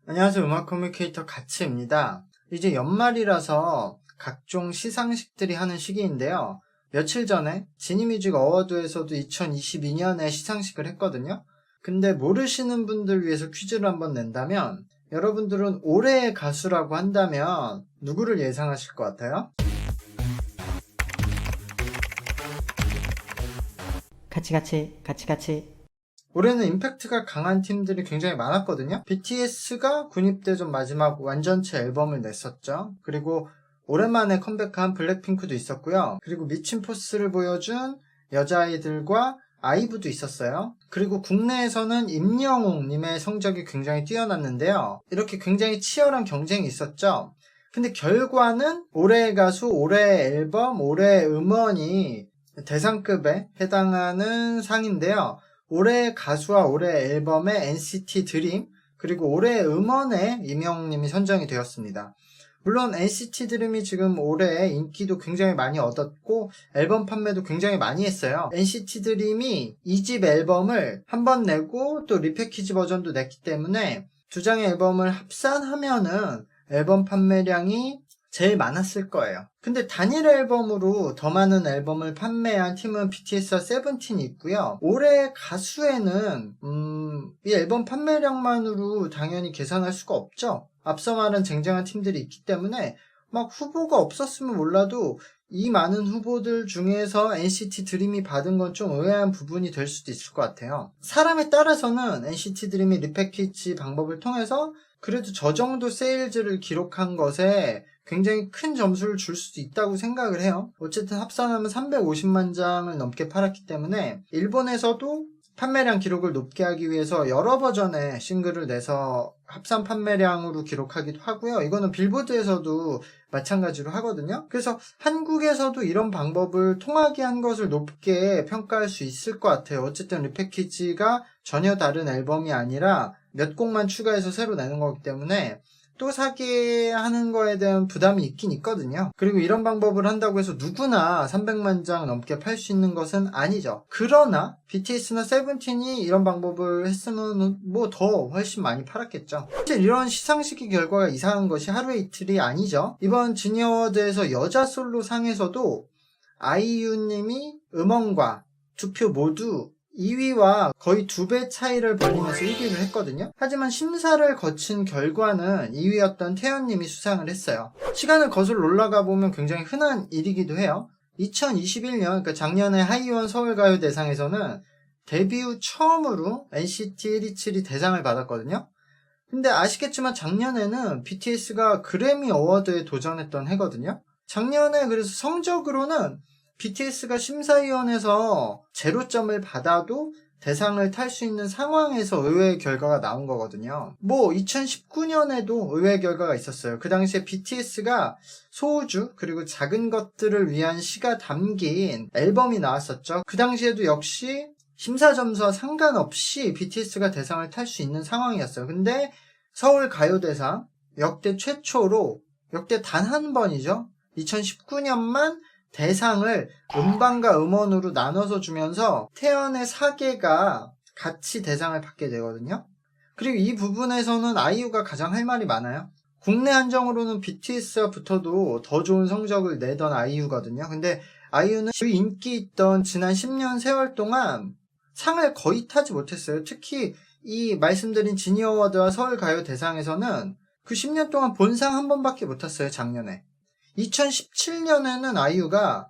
안녕하세요. 음악 커뮤니케이터 가츠입니다. 이제 연말이라서 각종 시상식들이 하는 시기인데요. 며칠 전에 지니뮤직 어워드에서도 2022년에 시상식을 했거든요. 근데 모르시는 분들 위해서 퀴즈를 한번 낸다면 여러분들은 올해의 가수라고 한다면 누구를 예상하실 것 같아요? 같이. 올해는 임팩트가 강한 팀들이 굉장히 많았거든요. BTS가 군입대 마지막 완전체 앨범을 냈었죠. 그리고 오랜만에 컴백한 블랙핑크도 있었고요. 그리고 미친 포스를 보여준 여자아이들과 아이브도 있었어요. 그리고 국내에서는 임영웅님의 성적이 굉장히 뛰어났는데요. 이렇게 굉장히 치열한 경쟁이 있었죠. 근데 결과는 올해의 가수, 올해의 앨범, 올해의 음원이 대상급에 해당하는 상인데요. 올해의 가수와 올해의 앨범의 NCT 드림, 그리고 올해의 음원에 임영웅님이 선정이 되었습니다. 물론 NCT 드림이 지금 올해 인기도 굉장히 많이 얻었고 앨범 판매도 굉장히 많이 했어요. NCT 드림이 2집 앨범을 한 번 내고 또 리패키지 버전도 냈기 때문에 두 장의 앨범을 합산하면은 앨범 판매량이 제일 많았을 거예요. 근데 단일 앨범으로 더 많은 앨범을 판매한 팀은 BTS와 세븐틴이 있고요. 올해 가수에는 이 앨범 판매량만으로 당연히 계산할 수가 없죠. 앞서 말한 쟁쟁한 팀들이 있기 때문에 막 후보가 없었으면 몰라도 이 많은 후보들 중에서 NCT 드림이 받은 건 좀 의아한 부분이 될 수도 있을 것 같아요. 사람에 따라서는 NCT 드림이 리패키지 방법을 통해서 그래도 저 정도 세일즈를 기록한 것에 굉장히 큰 점수를 줄 수도 있다고 생각을 해요. 어쨌든 합산하면 350만 장을 넘게 팔았기 때문에 일본에서도 판매량 기록을 높게 하기 위해서 여러 버전의 싱글을 내서 합산 판매량으로 기록하기도 하고요. 이거는 빌보드에서도 마찬가지로 하거든요. 그래서 한국에서도 이런 방법을 통하게 한 것을 높게 평가할 수 있을 것 같아요. 어쨌든 리패키지가 전혀 다른 앨범이 아니라 몇 곡만 추가해서 새로 내는 거기 때문에 또 사게 하는 거에 대한 부담이 있긴 있거든요. 그리고 이런 방법을 한다고 해서 누구나 300만 장 넘게 팔 수 있는 것은 아니죠. 그러나 BTS나 세븐틴이 이런 방법을 했으면 뭐 더 훨씬 많이 팔았겠죠. 사실 이런 시상식의 결과가 이상한 것이 하루에 이틀이 아니죠. 이번 지니 어워드에서 여자 솔로 상에서도 아이유님이 음원과 투표 모두 2위와 거의 2배 차이를 벌리면서 1위를 했거든요. 하지만 심사를 거친 결과는 2위였던 태연님이 수상을 했어요. 시간을 거슬러 올라가 보면 굉장히 흔한 일이기도 해요. 2021년, 그러니까 작년에 하이원 서울가요대상에서는 데뷔 후 처음으로 NCT 127이 대상을 받았거든요. 근데 아시겠지만 작년에는 BTS가 그래미 어워드에 도전했던 해거든요. 작년에 그래서 성적으로는 BTS가 심사위원회에서 0점을 받아도 대상을 탈 수 있는 상황에서 의외의 결과가 나온 거거든요. 2019년에도 의외의 결과가 있었어요. 그 당시에 BTS가 소우주 그리고 작은 것들을 위한 시가 담긴 앨범이 나왔었죠. 그 당시에도 역시 심사 점수와 상관없이 BTS가 대상을 탈 수 있는 상황이었어요. 근데 서울가요대상 역대 최초로 역대 단 한 번이죠. 2019년만 대상을 음반과 음원으로 나눠서 주면서 태연의 4개가 같이 대상을 받게 되거든요. 그리고 이 부분에서는 아이유가 가장 할 말이 많아요. 국내 한정으로는 BTS와 붙어도 더 좋은 성적을 내던 아이유거든요. 근데 아이유는 그 인기 있던 지난 10년 세월 동안 상을 거의 타지 못했어요. 특히 이 말씀드린 지니 어워드와 서울가요대상에서는 그 10년 동안 본상 한 번밖에 못 탔어요. 작년에. 2017년에는 아이유가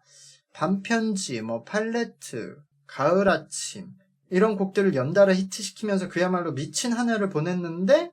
반편지, 팔레트, 가을 아침 이런 곡들을 연달아 히트시키면서 그야말로 미친 한 해를 보냈는데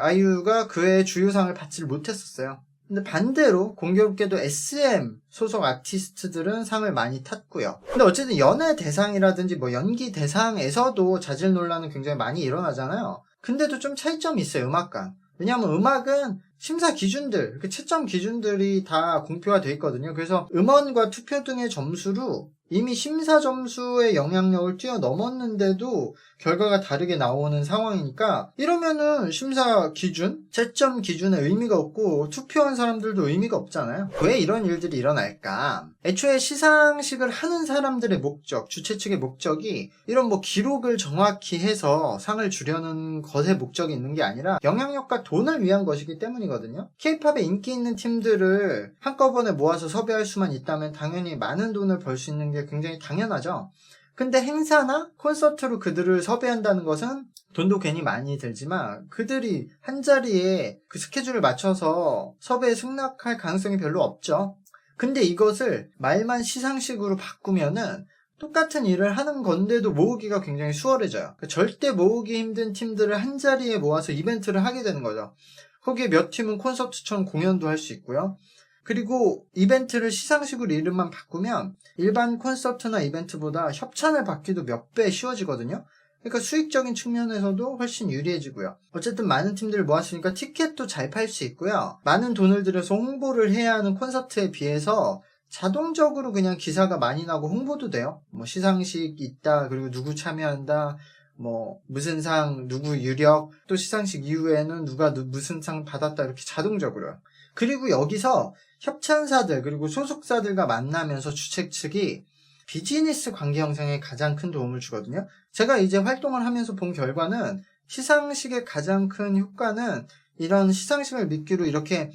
아이유가 그의 주요상을 받지를 못했었어요. 근데 반대로 공교롭게도 SM 소속 아티스트들은 상을 많이 탔고요. 근데 어쨌든 연예 대상이라든지 연기 대상에서도 자질 논란은 굉장히 많이 일어나잖아요. 근데도 좀 차이점이 있어요, 음악관. 왜냐하면 음악은 심사 기준들, 채점 기준들이 다 공표가 돼 있거든요. 그래서 음원과 투표 등의 점수로 이미 심사 점수의 영향력을 뛰어넘었는데도 결과가 다르게 나오는 상황이니까 이러면은 심사 기준, 채점 기준에 의미가 없고 투표한 사람들도 의미가 없잖아요. 왜 이런 일들이 일어날까? 애초에 시상식을 하는 사람들의 목적, 주최 측의 목적이 이런 뭐 기록을 정확히 해서 상을 주려는 것에 목적이 있는 게 아니라 영향력과 돈을 위한 것이기 때문이거든요. K-팝에 인기 있는 팀들을 한꺼번에 모아서 섭외할 수만 있다면 당연히 많은 돈을 벌 수 있는 게 굉장히 당연하죠. 근데 행사나 콘서트로 그들을 섭외한다는 것은 돈도 괜히 많이 들지만 그들이 한자리에 그 스케줄을 맞춰서 섭외에 승낙할 가능성이 별로 없죠. 근데 이것을 말만 시상식으로 바꾸면은 똑같은 일을 하는 건데도 모으기가 굉장히 수월해져요. 절대 모으기 힘든 팀들을 한자리에 모아서 이벤트를 하게 되는 거죠. 거기에 몇 팀은 콘서트처럼 공연도 할 수 있고요. 그리고 이벤트를 시상식으로 이름만 바꾸면 일반 콘서트나 이벤트보다 협찬을 받기도 몇 배 쉬워지거든요. 그러니까 수익적인 측면에서도 훨씬 유리해지고요. 어쨌든 많은 팀들을 모았으니까 티켓도 잘 팔 수 있고요. 많은 돈을 들여서 홍보를 해야 하는 콘서트에 비해서 자동적으로 그냥 기사가 많이 나고 홍보도 돼요. 뭐 시상식 있다, 그리고 누구 참여한다, 뭐 무슨 상, 누구 유력, 또 시상식 이후에는 누가 무슨 상 받았다, 이렇게 자동적으로요. 그리고 여기서 협찬사들 그리고 소속사들과 만나면서 주최 측이 비즈니스 관계 형성에 가장 큰 도움을 주거든요. 제가 이제 활동을 하면서 본 결과는 시상식의 가장 큰 효과는 이런 시상식을 미끼로 이렇게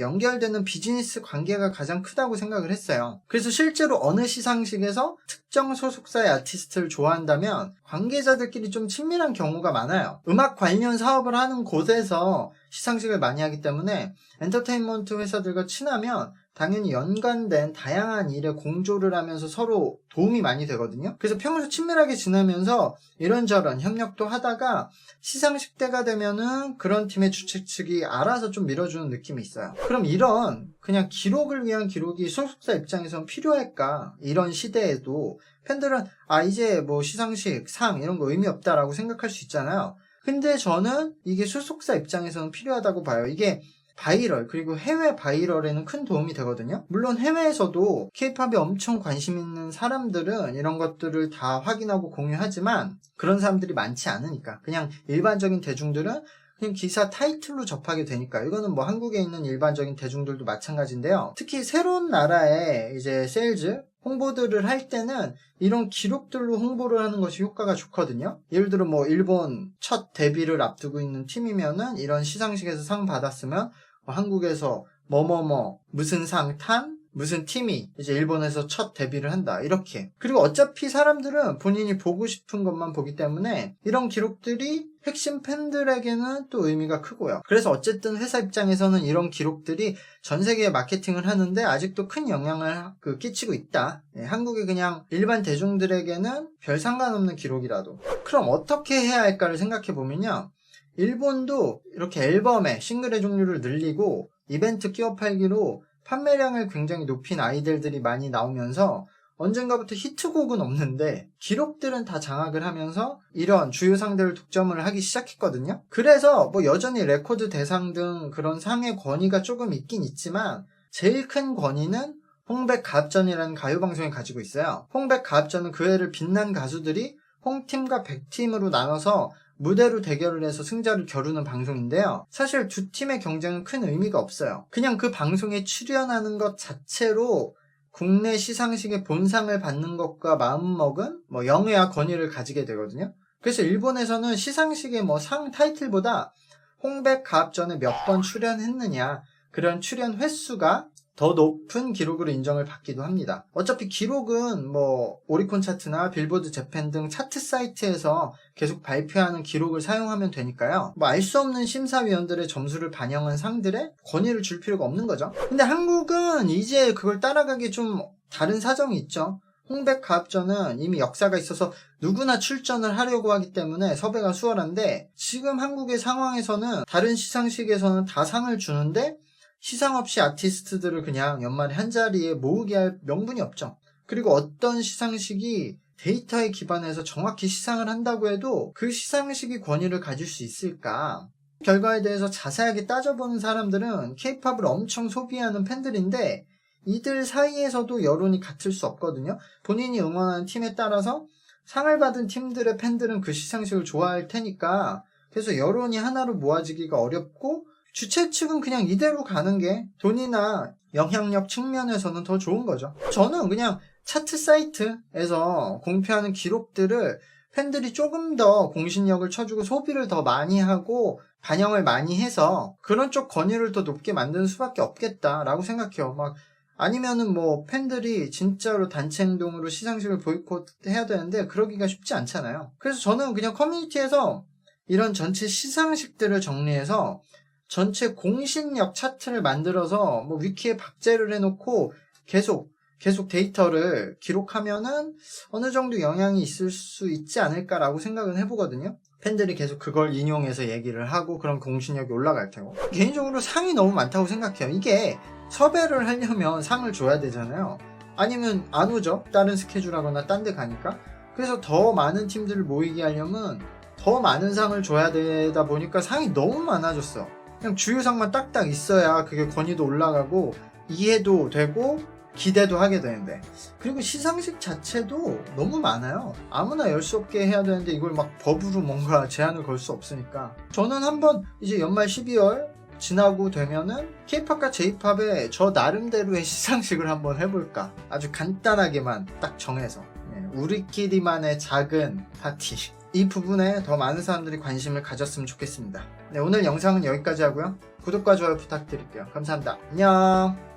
연결되는 비즈니스 관계가 가장 크다고 생각을 했어요. 그래서 실제로 어느 시상식에서 특정 소속사의 아티스트를 좋아한다면 관계자들끼리 좀 친밀한 경우가 많아요. 음악 관련 사업을 하는 곳에서 시상식을 많이 하기 때문에 엔터테인먼트 회사들과 친하면 당연히 연관된 다양한 일에 공조를 하면서 서로 도움이 많이 되거든요. 그래서 평소 친밀하게 지내면서 이런저런 협력도 하다가 시상식 때가 되면은 그런 팀의 주최 측이 알아서 좀 밀어주는 느낌이 있어요. 그럼 이런 그냥 기록을 위한 기록이 소속사 입장에선 필요할까? 이런 시대에도 팬들은 이제 뭐 시상식, 상 이런 거 의미 없다라고 생각할 수 있잖아요. 근데 저는 이게 소속사 입장에서는 필요하다고 봐요. 이게 바이럴, 그리고 해외 바이럴에는 큰 도움이 되거든요. 물론 해외에서도 K-팝에 엄청 관심 있는 사람들은 이런 것들을 다 확인하고 공유하지만 그런 사람들이 많지 않으니까 그냥 일반적인 대중들은 그냥 기사 타이틀로 접하게 되니까 이거는 뭐 한국에 있는 일반적인 대중들도 마찬가지인데요. 특히 새로운 나라의 이제 세일즈 홍보들을 할 때는 이런 기록들로 홍보를 하는 것이 효과가 좋거든요. 예를 들어 뭐 일본 첫 데뷔를 앞두고 있는 팀이면은 이런 시상식에서 상 받았으면 뭐 한국에서 뭐뭐뭐 무슨 상 탄 무슨 팀이 이제 일본에서 첫 데뷔를 한다 이렇게. 그리고 어차피 사람들은 본인이 보고 싶은 것만 보기 때문에 이런 기록들이 핵심 팬들에게는 또 의미가 크고요. 그래서 어쨌든 회사 입장에서는 이런 기록들이 전 세계에 마케팅을 하는데 아직도 큰 영향을 끼치고 있다. 한국의 그냥 일반 대중들에게는 별 상관없는 기록이라도. 그럼 어떻게 해야 할까를 생각해 보면요. 일본도 이렇게 앨범에 싱글의 종류를 늘리고 이벤트 끼워 팔기로 판매량을 굉장히 높인 아이돌들이 많이 나오면서 언젠가부터 히트곡은 없는데 기록들은 다 장악을 하면서 이런 주요 상들을 독점을 하기 시작했거든요. 그래서 뭐 여전히 레코드 대상 등 그런 상의 권위가 조금 있긴 있지만 제일 큰 권위는 홍백 가합전이라는 가요방송이 가지고 있어요. 홍백 가합전은 그 해를 빛난 가수들이 홍팀과 백팀으로 나눠서 무대로 대결을 해서 승자를 겨루는 방송인데요. 사실 두 팀의 경쟁은 큰 의미가 없어요. 그냥 그 방송에 출연하는 것 자체로 국내 시상식의 본상을 받는 것과 마음먹은 영예와 권위를 가지게 되거든요. 그래서 일본에서는 시상식의 상 타이틀보다 홍백 가합전에 몇 번 출연했느냐, 그런 출연 횟수가 더 높은 기록으로 인정을 받기도 합니다. 어차피 기록은 오리콘 차트나 빌보드 재팬 등 차트 사이트에서 계속 발표하는 기록을 사용하면 되니까요. 알 수 없는 심사위원들의 점수를 반영한 상들에 권위를 줄 필요가 없는 거죠. 근데 한국은 이제 그걸 따라가기 좀 다른 사정이 있죠. 홍백 가합전은 이미 역사가 있어서 누구나 출전을 하려고 하기 때문에 섭외가 수월한데 지금 한국의 상황에서는 다른 시상식에서는 다 상을 주는데 시상 없이 아티스트들을 그냥 연말에 한자리에 모으게 할 명분이 없죠. 그리고 어떤 시상식이 데이터에 기반해서 정확히 시상을 한다고 해도 그 시상식이 권위를 가질 수 있을까? 결과에 대해서 자세하게 따져보는 사람들은 K-팝을 엄청 소비하는 팬들인데 이들 사이에서도 여론이 같을 수 없거든요. 본인이 응원하는 팀에 따라서 상을 받은 팀들의 팬들은 그 시상식을 좋아할 테니까 그래서 여론이 하나로 모아지기가 어렵고 주최 측은 그냥 이대로 가는 게 돈이나 영향력 측면에서는 더 좋은 거죠. 저는 그냥 차트 사이트에서 공표하는 기록들을 팬들이 조금 더 공신력을 쳐주고 소비를 더 많이 하고 반영을 많이 해서 그런 쪽 권위를 더 높게 만드는 수밖에 없겠다라고 생각해요. 막 아니면은 뭐 팬들이 진짜로 단체 행동으로 시상식을 보이콧해야 되는데 그러기가 쉽지 않잖아요. 그래서 저는 그냥 커뮤니티에서 이런 전체 시상식들을 정리해서 전체 공신력 차트를 만들어서 뭐 위키에 박제를 해놓고 계속 데이터를 기록하면은 어느 정도 영향이 있을 수 있지 않을까라고 생각은 해보거든요. 팬들이 계속 그걸 인용해서 얘기를 하고 그런 공신력이 올라갈 테고. 개인적으로 상이 너무 많다고 생각해요. 이게 섭외를 하려면 상을 줘야 되잖아요. 아니면 안 오죠. 다른 스케줄 하거나 딴 데 가니까. 그래서 더 많은 팀들을 모이게 하려면 더 많은 상을 줘야 되다 보니까 상이 너무 많아졌어. 그냥 주요상만 딱딱 있어야 그게 권위도 올라가고 이해도 되고 기대도 하게 되는데, 그리고 시상식 자체도 너무 많아요. 아무나 열 수 없게 해야 되는데 이걸 막 법으로 뭔가 제한을 걸 수 없으니까 저는 한번 이제 연말 12월 지나고 되면은 K-팝과 J-팝의 저 나름대로의 시상식을 한번 해볼까. 아주 간단하게만 딱 정해서 우리끼리만의 작은 파티, 이 부분에 더 많은 사람들이 관심을 가졌으면 좋겠습니다. 네, 오늘 영상은 여기까지 하고요. 구독과 좋아요 부탁드릴게요. 감사합니다. 안녕.